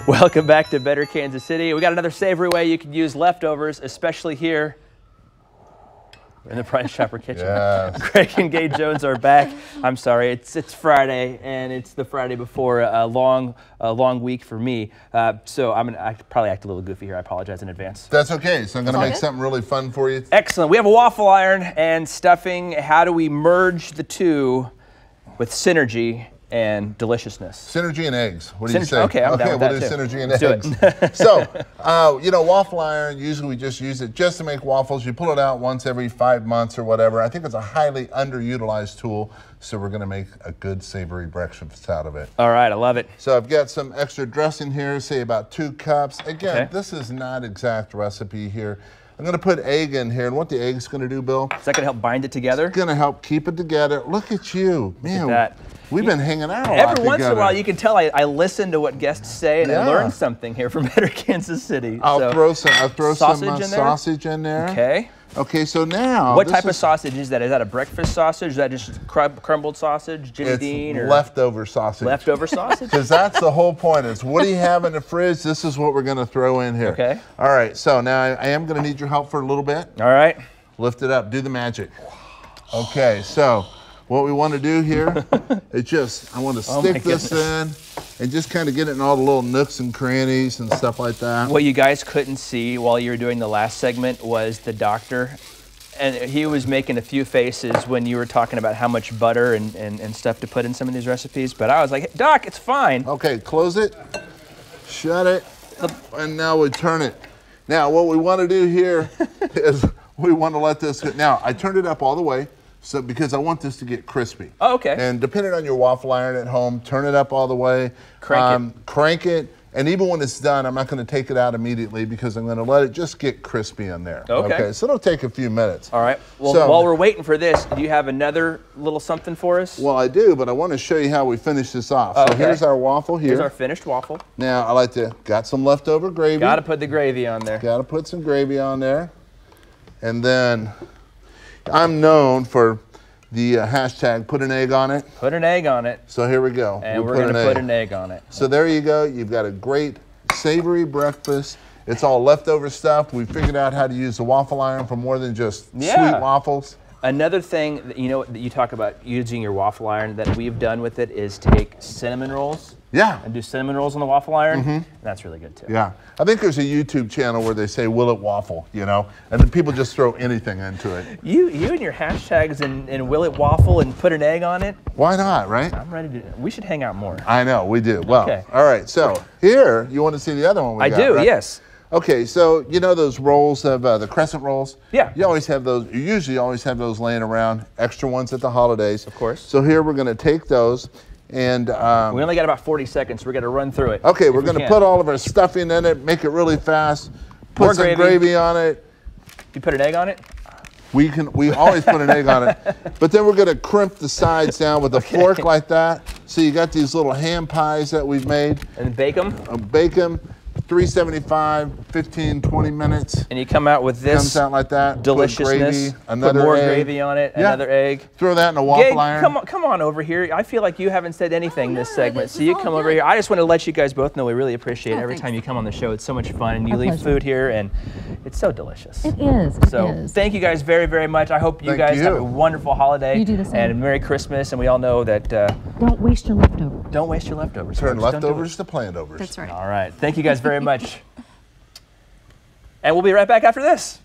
Welcome back to Better Kansas City. We got another savory way you can use leftovers, especially here in the Price Chopper kitchen. Yes. Greg and Gage Jones are back. I'm sorry, it's Friday, and it's the Friday before a long week for me. So I probably act a little goofy here. I apologize in advance. That's okay. So I'm going to make something really fun for you. Excellent. We have a waffle iron and stuffing. How do we merge the two with synergy and deliciousness? Synergy and eggs. What do you say? Okay, I'm down with we'll that do too. synergy and Let's eggs. So, you know, waffle iron, usually we just use it just to make waffles. You pull it out once every 5 months or whatever. I think it's a highly underutilized tool, so we're going to make a good savory breakfast out of it. All right, I love it. So I've got some extra dressing here, say about 2 cups. Again, Okay. This is not exact recipe here. I'm going to put egg in here, and what the egg's going to do, Bill? Is that going to help bind it together? It's going to help keep it together. Look at you. Man, Look at that. We've been hanging out a lot Every once in a together. while, you can tell I listen to what guests say, and I Yeah. learn something here from Better Kansas City. I'll throw some sausage in there? sausage in there. Okay. Okay, so now What type of sausage is that? Is that a breakfast sausage? Is that just crumbled sausage, Jimmy It's Dean, or leftover sausage. leftover sausage? Because that's the whole point. Is what do you have in the fridge? This is what we're going to throw in here. Okay. All right. So now I am going to need your help for a little bit. All right. Lift it up. Do the magic. Okay. So what we want to do here is I want to stick this in and just kind of get it in all the little nooks and crannies and stuff like that. What you guys couldn't see while you were doing the last segment was the doctor. And he was making a few faces when you were talking about how much butter and stuff to put in some of these recipes. But I was like, hey, Doc, it's fine. Okay, close it, shut it, and now we turn it. Now what we want to do here is we want to let this get, now I turned it up all the way because I want this to get crispy. Oh, okay. And depending on your waffle iron at home, turn it up all the way. Crank it. Crank it. And even when it's done, I'm not going to take it out immediately because I'm going to let it just get crispy in there. Okay. So it'll take a few minutes. All right. Well, So- while we're waiting for this, do you have another little something for us? Well, I do, but I want to show you how we finish this off. So Okay. here's our waffle here. Here's our finished waffle. Now, I like to, got some leftover gravy. Got to put the gravy on there. Got to put some gravy on there. And then I'm known for the hashtag put an egg on it. Put an egg on it. So here we go. And we're going to put an egg on it. So there you go. You've got a great savory breakfast. It's all leftover stuff. We figured out how to use the waffle iron for more than just sweet waffles. Another thing that that you talk about using your waffle iron that we've done with it is take cinnamon rolls. Yeah. And do cinnamon rolls on the waffle iron. And that's really good too. Yeah. I think there's a YouTube channel where they say, will it waffle, you know? And then people just throw anything into it. You and your hashtags and will it waffle and put an egg on it. Why not, right? I'm ready to, we should hang out more. I know, we do. Well, Okay. all right. So here, you want to see the other one we got, I do, right? yes. Okay, so you know those rolls of the crescent rolls? Yeah. You always have those, you usually always have those laying around, extra ones at the holidays. Of course. So here we're going to take those and... We only got about 40 seconds. So we're going to run through it. Okay, we're going to put all of our stuffing in it, make it really fast, put More some gravy on it. You put an egg on it? We always put an egg on it, but then we're going to crimp the sides down with a fork like that. So you got these little ham pies that we've made. And bake them? Bake them, 375, 15, 20 minutes. And you come out with this Comes out like that. deliciousness. Put gravy, another put more egg. gravy on it, another egg. Throw that in a waffle Gabe, iron. come on over here. I feel like you haven't said anything this segment, so you come over here. I just want to let you guys both know we really appreciate it. Every time you come on the show. It's so much fun, and you leave food here, and it's so delicious. It is. So thank you guys very, very much. I hope you guys have a wonderful holiday. You do the same. And Merry Christmas, and we all know that don't waste your leftovers. don't waste your leftovers. Turn folks. Don't do leftovers to plandovers. That's right. All right. Thank you guys very much. And we'll be right back after this.